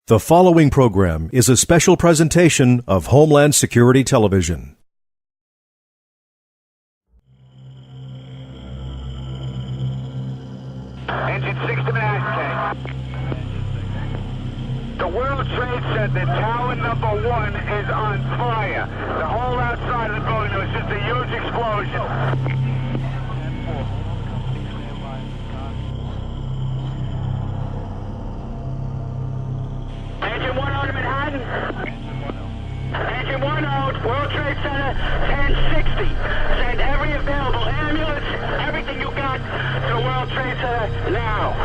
The following program is a special presentation of Homeland Security Television. Engine 6 to Manhattan. The World Trade Center, tower number 1 is on fire. The whole outside of the building, there was just a huge explosion. Engine 1 out of Manhattan. Engine 1 out, World Trade Center, 1060. Send every available ambulance, everything you got to the World Trade Center now.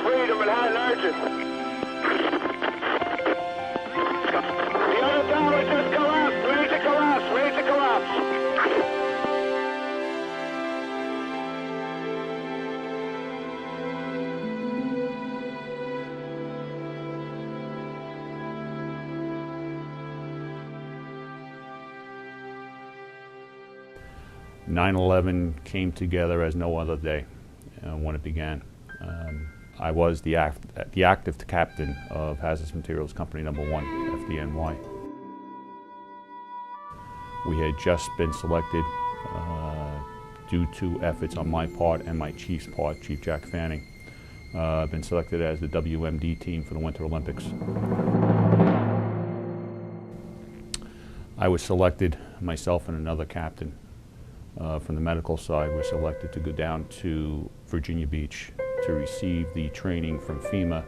Freedom Manhattan urgent. The other tower just collapsed. Ready to collapse. Ready to collapse. "9/11 came together as no other day when it began. I was the active captain of Hazardous Materials Company Number 1, FDNY. We had just been selected due to efforts on my part and my chief's part, Chief Jack Fanning, been selected as the WMD team for the Winter Olympics. I was selected, myself and another captain from the medical side, were selected to go down to Virginia Beach to receive the training from FEMA,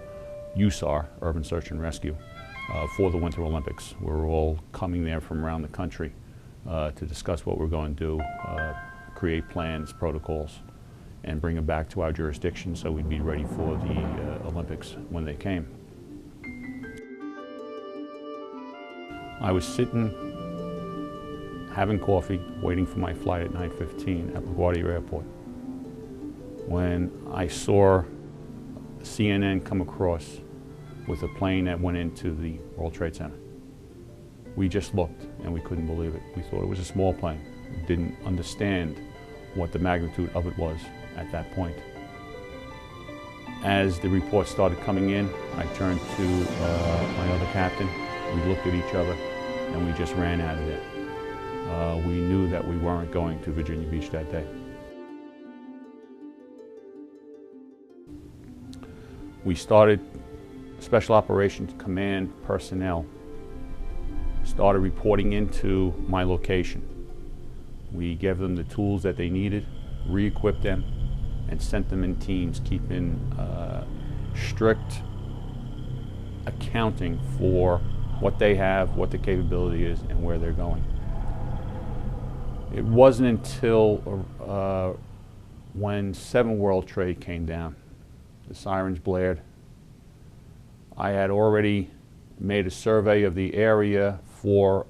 USAR, Urban Search and Rescue, for the Winter Olympics. We're all coming there from around the country to discuss what we're going to do, create plans, protocols, and bring them back to our jurisdiction so we'd be ready for the Olympics when they came. I was sitting, having coffee, waiting for my flight at 9:15 at LaGuardia Airport, when I saw CNN come across with a plane that went into the World Trade Center. We just looked and we couldn't believe it. We thought it was a small plane. We didn't understand what the magnitude of it was at that point. As the reports started coming in, I turned to my other captain. We looked at each other and we just ran out of there. We knew that we weren't going to Virginia Beach that day. We started, Special Operations Command personnel started reporting into my location. We gave them the tools that they needed, re-equipped them, and sent them in teams, keeping strict accounting for what they have, what the capability is, and where they're going. It wasn't until when 7 World Trade came down, the sirens blared. I had already made a survey of the area for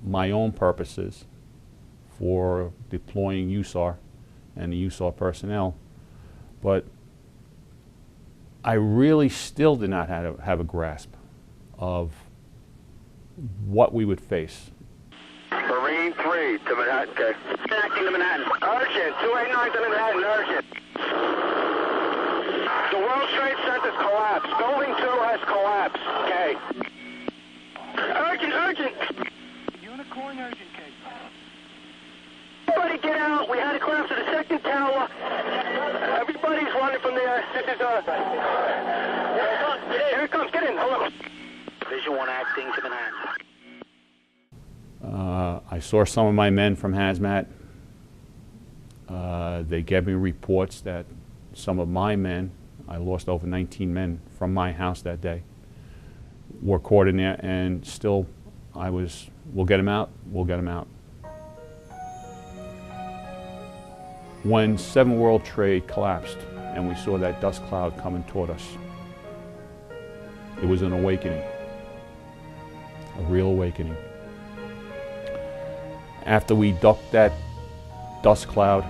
my own purposes, for deploying USAR and the USAR personnel, but I really still did not have a grasp of what we would face. Marine 3 to Manhattan, okay. Connecting to Manhattan. Urgent, 289 to Manhattan, urgent. The World Trade Center's collapsed. Building 2 has collapsed, okay. Urgent, urgent. Unicorn urgent case. Everybody get out. We had a collapse of the second tower. Everybody's running from there. This is here it comes. Get in. Hold on. Division 1 acting to Manhattan. I saw some of my men from Hazmat. They gave me reports that some of my men, I lost over 19 men from my house that day, were caught in there, and still we'll get them out, we'll get them out. When 7 World Trade collapsed and we saw that dust cloud coming toward us, it was an awakening, a real awakening. After we ducked that dust cloud,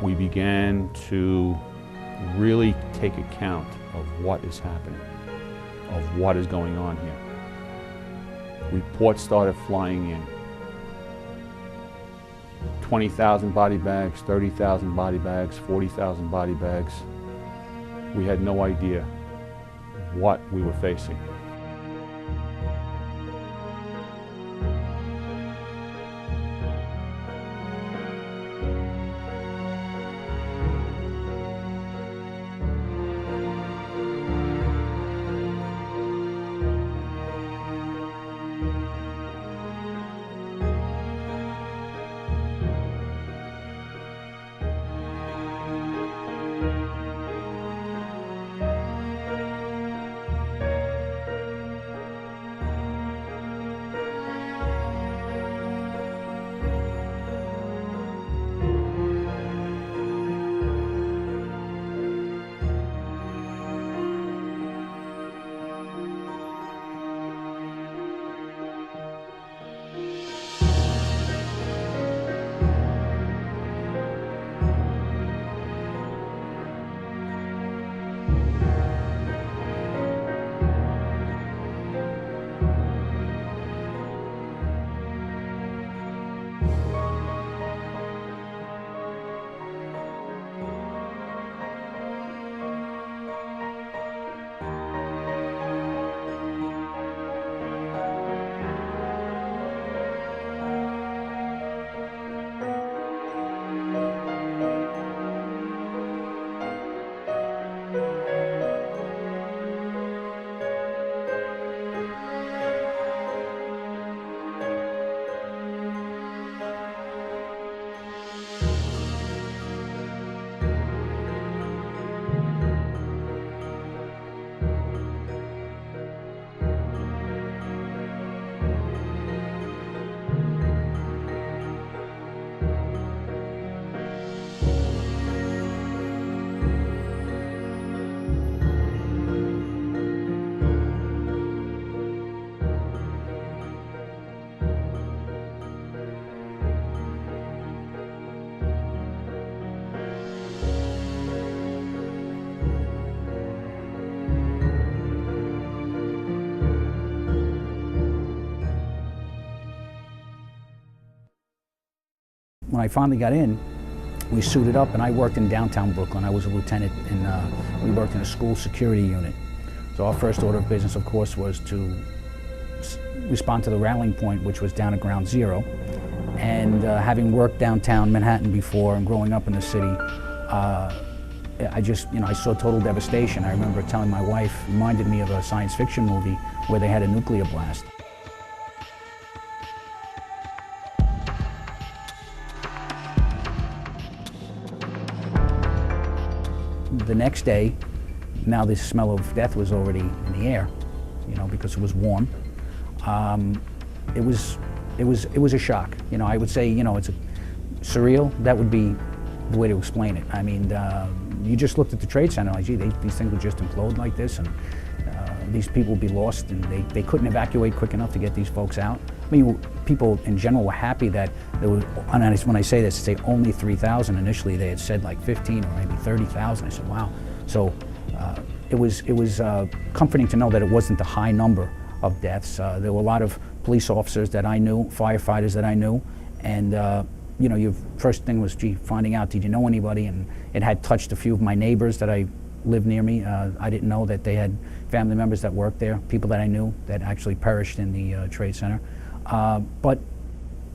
we began to really take account of what is happening, of what is going on here. Reports started flying in. 20,000 body bags, 30,000 body bags, 40,000 body bags. We had no idea what we were facing. When I finally got in, we suited up, and I worked in downtown Brooklyn. I was a lieutenant, and we worked in a school security unit. So our first order of business, of course, was to respond to the rallying point, which was down at Ground Zero. And having worked downtown Manhattan before and growing up in the city, I saw total devastation. I remember telling my wife, it reminded me of a science fiction movie where they had a nuclear blast. The next day, now the smell of death was already in the air, because it was warm. It was a shock. I would say, it's surreal. That would be the way to explain it. I mean, you just looked at the Trade Center, like, gee, these things would just implode like this, and these people would be lost, and they couldn't evacuate quick enough to get these folks out. I mean, people in general were happy that there was, and when I say this, I say only 3,000. Initially, they had said like 15 or maybe 30,000. I said, wow. So it was comforting to know that it wasn't the high number of deaths. There were a lot of police officers that I knew, firefighters that I knew, and your first thing was, gee, finding out, did you know anybody? And it had touched a few of my neighbors that I lived near me. I didn't know that they had family members that worked there, people that I knew that actually perished in the Trade Center. But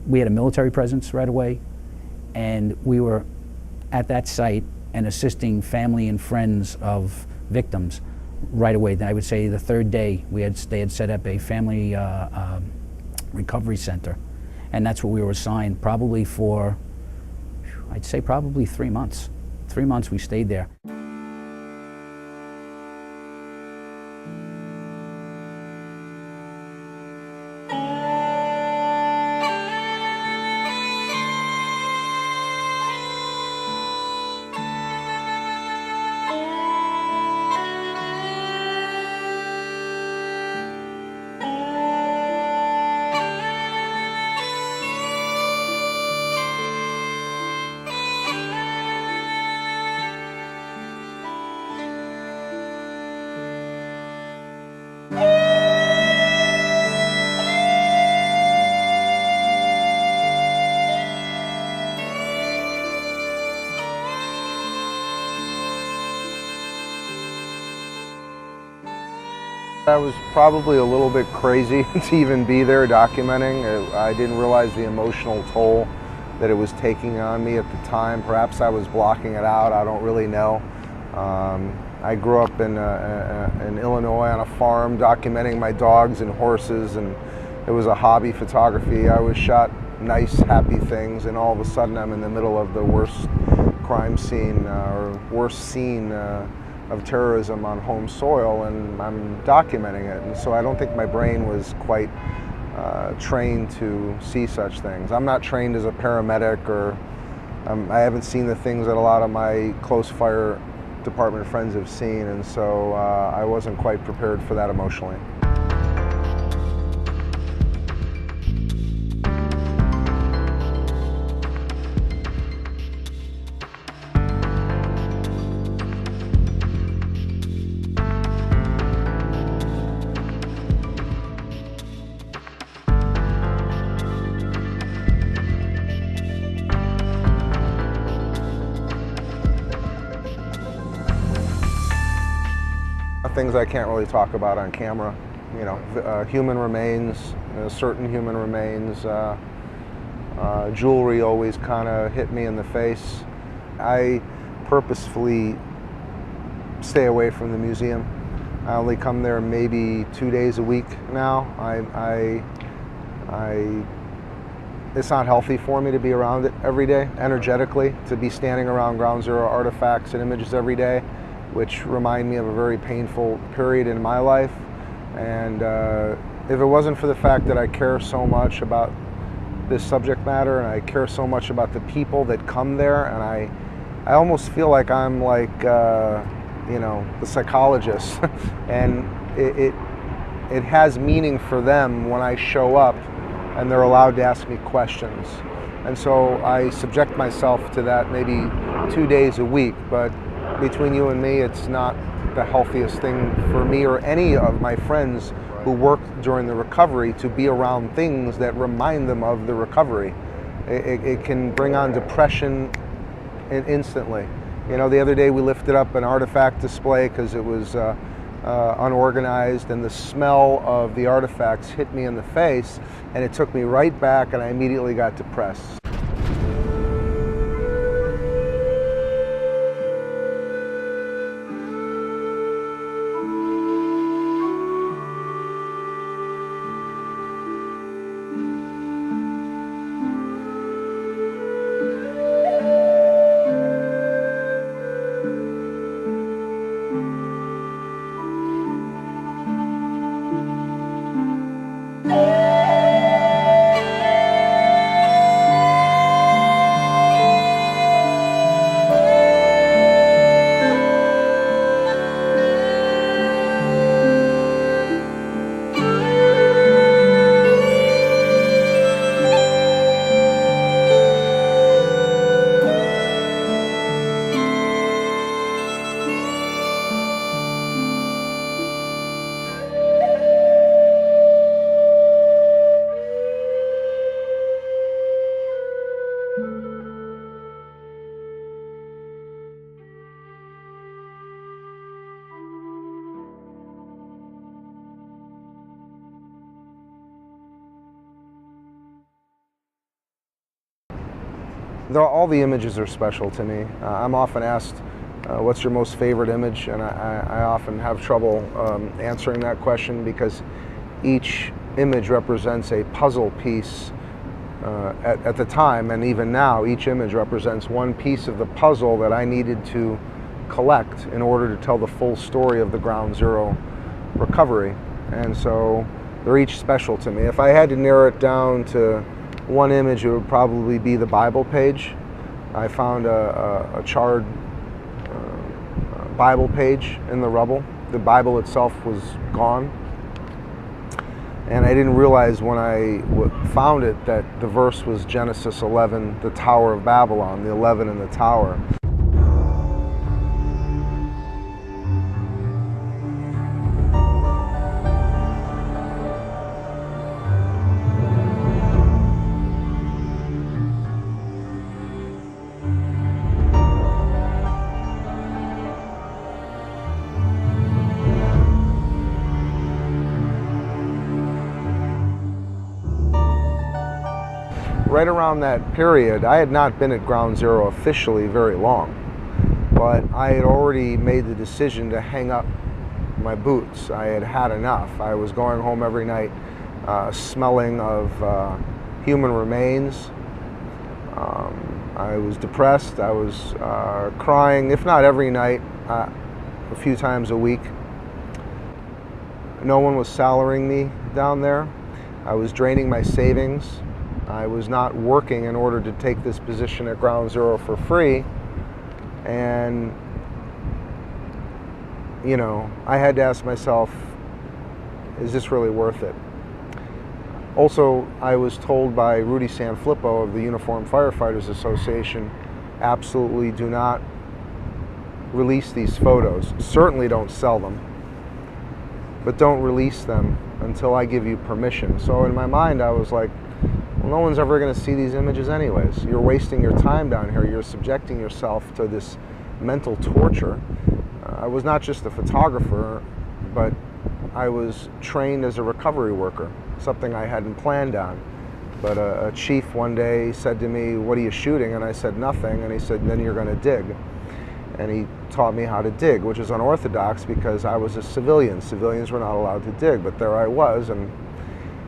we had a military presence right away, and we were at that site and assisting family and friends of victims right away. I would say the third day they had set up a family recovery center, and that's what we were assigned probably for, I'd say probably 3 months. 3 months we stayed there. I was probably a little bit crazy to even be there documenting. I didn't realize the emotional toll that it was taking on me at the time. Perhaps I was blocking it out, I don't really know. I grew up in Illinois on a farm documenting my dogs and horses, and it was a hobby photography. I always shot nice, happy things, and all of a sudden I'm in the middle of the worst crime scene or worst scene of terrorism on home soil, and I'm documenting it. And so I don't think my brain was quite trained to see such things. I'm not trained as a paramedic, or I haven't seen the things that a lot of my close fire department friends have seen, and so I wasn't quite prepared for that emotionally. Things I can't really talk about on camera, you know, human remains, certain human remains, jewelry always kind of hit me in the face. I purposefully stay away from the museum. I only come there maybe 2 days a week now. It's not healthy for me to be around it every day, energetically, to be standing around Ground Zero artifacts and images every day, which remind me of a very painful period in my life. And if it wasn't for the fact that I care so much about this subject matter, and I care so much about the people that come there, and I almost feel like I'm like, you know, the psychologist, and it has meaning for them when I show up and they're allowed to ask me questions. And so I subject myself to that maybe 2 days a week, but between you and me, it's not the healthiest thing for me or any of my friends who work during the recovery to be around things that remind them of the recovery. It can bring on depression instantly. You know, the other day we lifted up an artifact display because it was unorganized, and the smell of the artifacts hit me in the face, and it took me right back, and I immediately got depressed. All the images are special to me. I'm often asked, what's your most favorite image? And I often have trouble answering that question, because each image represents a puzzle piece. At the time, and even now, each image represents one piece of the puzzle that I needed to collect in order to tell the full story of the Ground Zero recovery. And so they're each special to me. If I had to narrow it down to one image, it would probably be the Bible page. I found a charred Bible page in the rubble. The Bible itself was gone. And I didn't realize when I found it that the verse was Genesis 11, the Tower of Babylon, the 11 in the tower. right around that period, I had not been at Ground Zero officially very long, but I had already made the decision to hang up my boots. I had had enough. I was going home every night smelling of human remains. I was depressed. I was crying, if not every night, a few times a week. No one was salarying me down there. I was draining my savings. I was not working in order to take this position at Ground Zero for free. And, you know, I had to ask myself, is this really worth it? Also, I was told by Rudy Sanfilippo of the Uniformed Firefighters Association, absolutely do not release these photos. Certainly don't sell them, but don't release them until I give you permission. So in my mind, I was like, well, no one's ever going to see these images anyways. You're wasting your time down here. You're subjecting yourself to this mental torture. I was not just a photographer, but I was trained as a recovery worker, something I hadn't planned on. But a chief one day said to me, what are you shooting? And I said, nothing. And he said, then you're going to dig. And he taught me how to dig, which is unorthodox because I was a civilian. Civilians were not allowed to dig, but there I was, and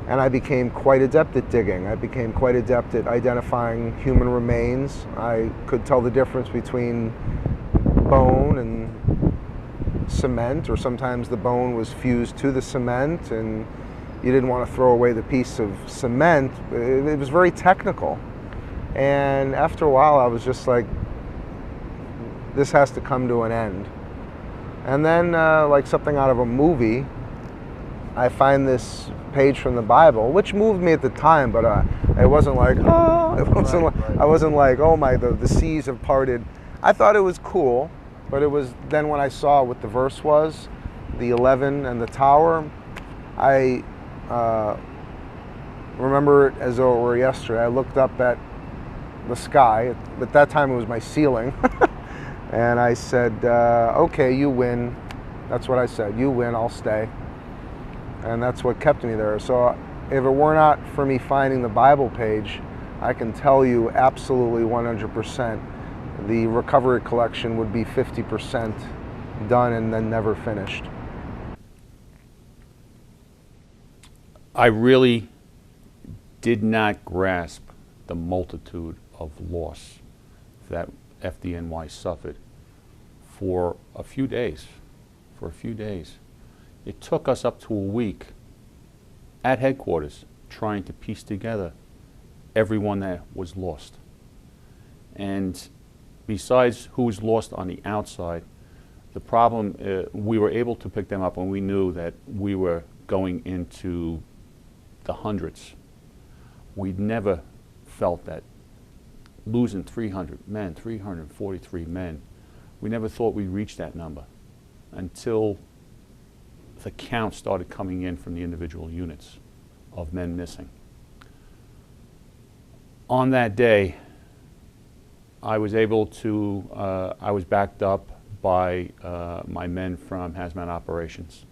I became quite adept at digging. I became quite adept at identifying human remains. I could tell the difference between bone and cement, or sometimes the bone was fused to the cement and you didn't want to throw away the piece of cement. It was very technical. And after a while I was just like, this has to come to an end. And then like something out of a movie, I find this page from the Bible, which moved me at the time, but it wasn't like, oh, it wasn't like, I wasn't like, oh my, the seas have parted. I thought it was cool, but it was then when I saw what the verse was, the 11 and the tower, I remember it as though it were yesterday. I looked up at the sky. At that time it was my ceiling. And I said, okay, you win. That's what I said. You win, I'll stay. And that's what kept me there. So if it were not for me finding the Bible page, I can tell you absolutely 100% the recovery collection would be 50% done and then never finished. I really did not grasp the multitude of loss that FDNY suffered for a few days. It took us up to a week at headquarters trying to piece together everyone that was lost. And besides who was lost on the outside, the problem, we were able to pick them up when we knew that we were going into the hundreds. We'd never felt that losing 300 men, 343 men, we never thought we'd reach that number until the count started coming in from the individual units of men missing. On that day, I was able to, I was backed up by my men from Hazmat Operations.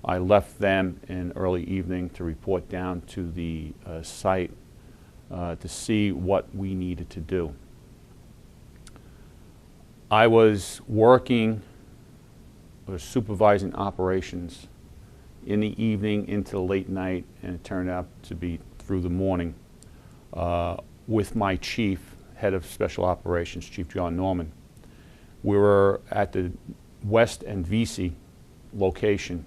I left them in early evening to report down to the site to see what we needed to do. I was working, supervising operations in the evening into the late night, and it turned out to be through the morning, with my chief, head of special operations, Chief John Norman. We were at the West and Vesey location,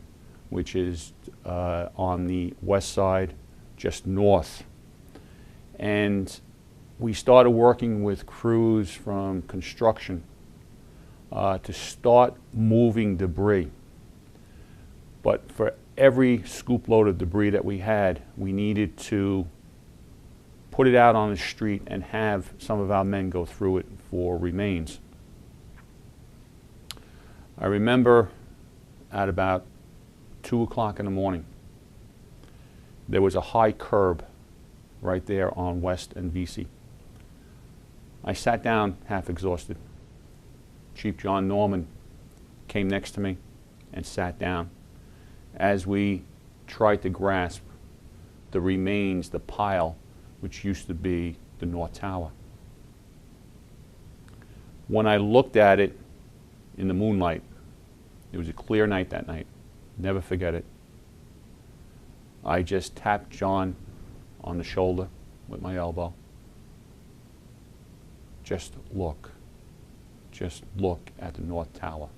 which is on the west side, just north. And we started working with crews from construction to start moving debris. But for every scoop load of debris that we had, we needed to put it out on the street and have some of our men go through it for remains. I remember at about 2 o'clock in the morning, there was a high curb right there on West and Vesey. I sat down half exhausted. Chief John Norman came next to me and sat down as we tried to grasp the remains, the pile which used to be the North Tower. When I looked at it in the moonlight, it was a clear night that night, never forget it. I just tapped John on the shoulder with my elbow. Just look at the North Tower.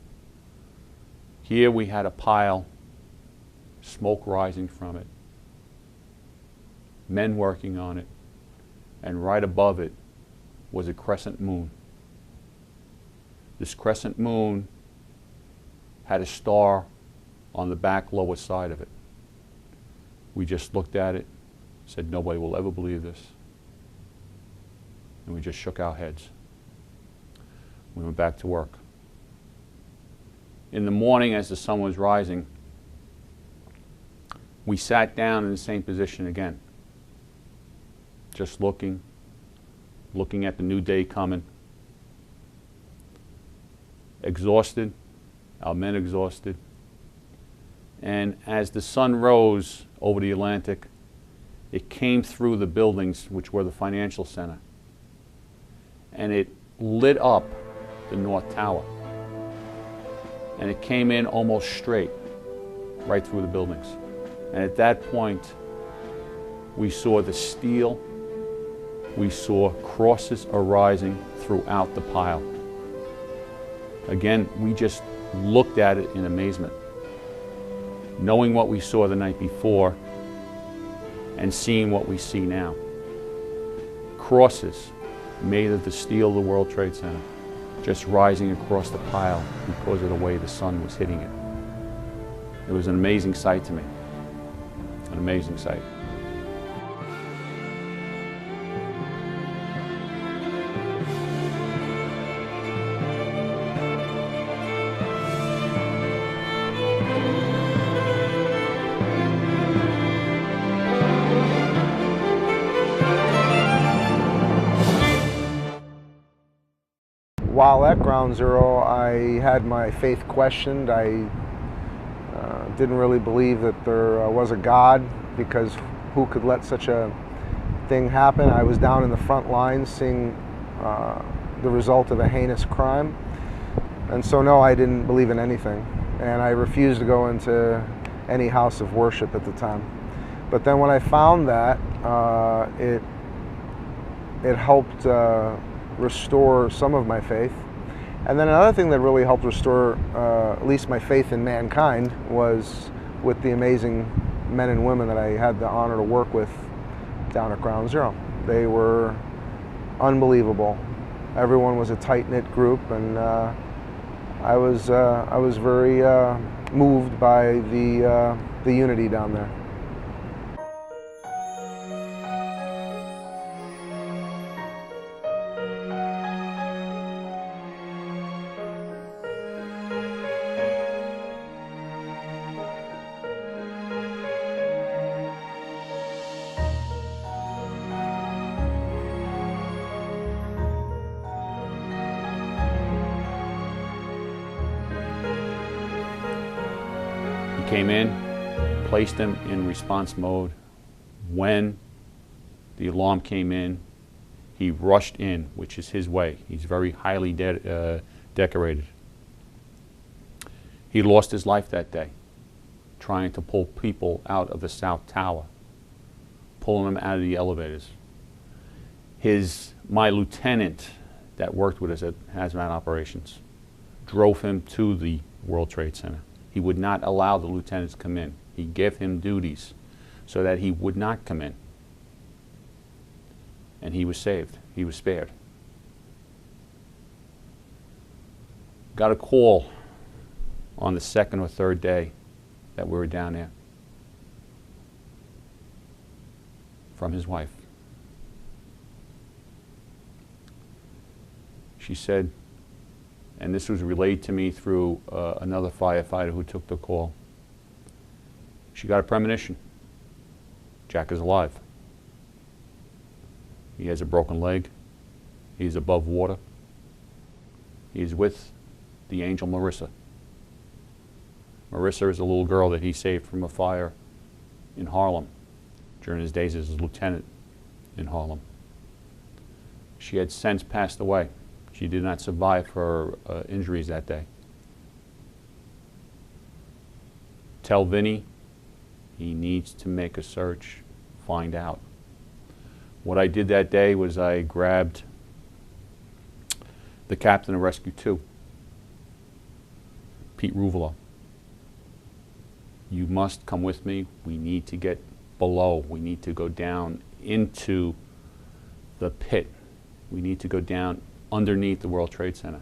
Here we had a pile, smoke rising from it, men working on it, and right above it was a crescent moon. This crescent moon had a star on the back lower side of it. We just looked at it, said nobody will ever believe this, and we just shook our heads. We went back to work. In the morning, as the sun was rising, we sat down in the same position again, just looking at the new day coming. Exhausted, our men exhausted. And as the sun rose over the Atlantic, it came through the buildings, which were the financial center, and it lit up the North Tower. And it came in almost straight, right through the buildings. And at that point, we saw the steel, we saw crosses arising throughout the pile. Again, we just looked at it in amazement, knowing what we saw the night before and seeing what we see now. Crosses made of the steel of the World Trade Center, just rising across the pile because of the way the sun was hitting it. It was an amazing sight to me, an amazing sight. While at Ground Zero, I had my faith questioned. I didn't really believe that there was a God, because who could let such a thing happen? I was down in the front lines seeing the result of a heinous crime. And so no, I didn't believe in anything. And I refused to go into any house of worship at the time. But then when I found that, it helped restore some of my faith. And then another thing that really helped restore at least my faith in mankind was with the amazing men and women that I had the honor to work with down at Ground Zero. They were unbelievable. Everyone was a tight-knit group, and I was very moved by the unity down there. Came in, placed him in response mode. When the alarm came in, he rushed in, which is his way. He's very highly decorated. He lost his life that day, trying to pull people out of the South Tower, pulling them out of the elevators. My lieutenant that worked with us at Hazmat Operations drove him to the World Trade Center. He would not allow the lieutenants to come in. He gave him duties so that he would not come in. And he was saved. He was spared. Got a call on the second or third day that we were down there from his wife. She said, and this was relayed to me through another firefighter who took the call. She got a premonition. Jack is alive. He has a broken leg. He's above water. He's with the angel Marissa. Marissa is a little girl that he saved from a fire in Harlem during his days as a lieutenant in Harlem. She had since passed away. She did not survive her injuries that day. Tell Vinny he needs to make a search, find out. What I did that day was I grabbed the captain of Rescue 2, Pete Ruvolo. You must come with me. We need to get below. We need to go down into the pit. We need to go down underneath the World Trade Center.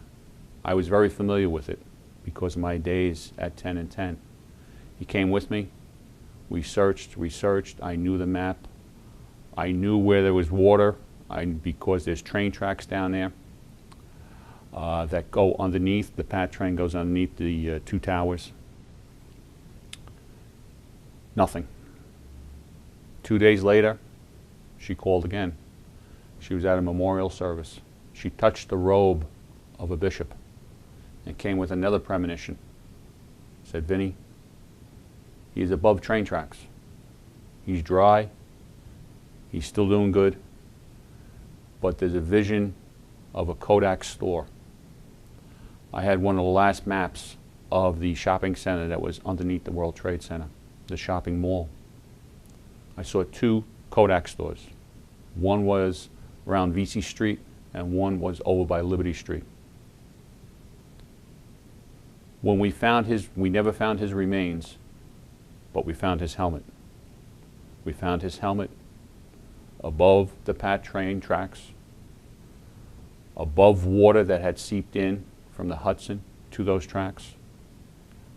I was very familiar with it because of my days at 10 and 10. He came with me. We searched, researched. I knew the map. I knew where there was water because there's train tracks down there that go underneath. The PAT train goes underneath the two towers. Nothing. 2 days later, she called again. She was at a memorial service. She touched the robe of a bishop and came with another premonition. Said, Vinny, he's above train tracks. He's dry. He's still doing good. But there's a vision of a Kodak store. I had one of the last maps of the shopping center that was underneath the World Trade Center, the shopping mall. I saw 2 Kodak stores. One was around Vesey Street and one was over by Liberty Street. When we found we never found his remains, but we found his helmet. We found his helmet above the PAT train tracks, above water that had seeped in from the Hudson to those tracks,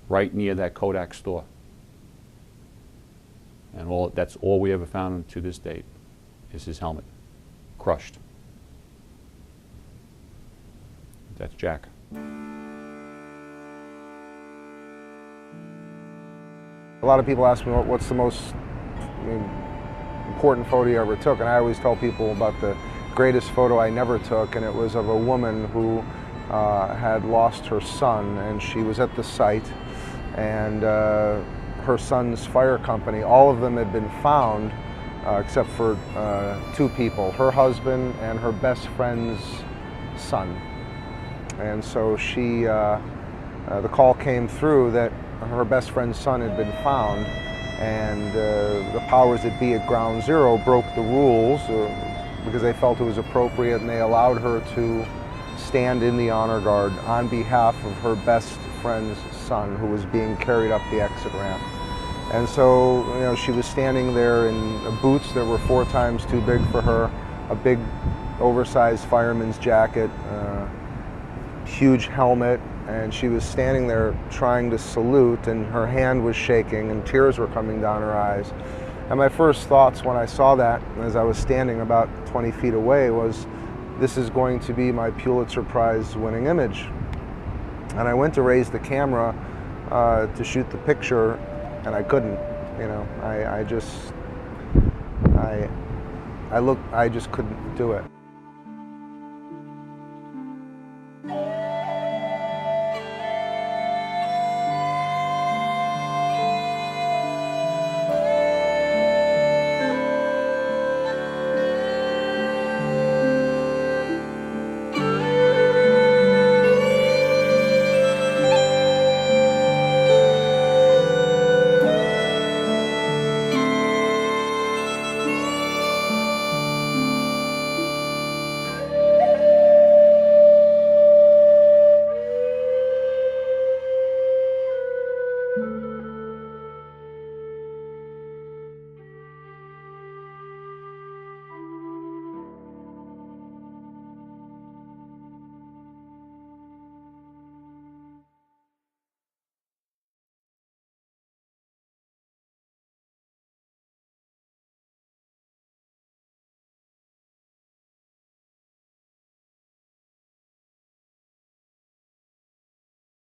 right near that Kodak store. And that's all we ever found to this date is his helmet, crushed. That's Jack. A lot of people ask me what's the most important photo you ever took, and I always tell people about the greatest photo I never took, and it was of a woman who had lost her son, and she was at the site, and her son's fire company, all of them had been found except for 2 people, her husband and her best friend's son. And so the call came through that her best friend's son had been found, and the powers that be at Ground Zero broke the rules because they felt it was appropriate, and they allowed her to stand in the honor guard on behalf of her best friend's son who was being carried up the exit ramp. And so, she was standing there in boots that were 4 times too big for her, a big oversized fireman's jacket, huge helmet, and she was standing there trying to salute, and her hand was shaking and tears were coming down her eyes. And my first thoughts when I saw that, as I was standing about 20 feet away, was this is going to be my Pulitzer Prize winning image. And I went to raise the camera to shoot the picture, and I couldn't. I just couldn't do it.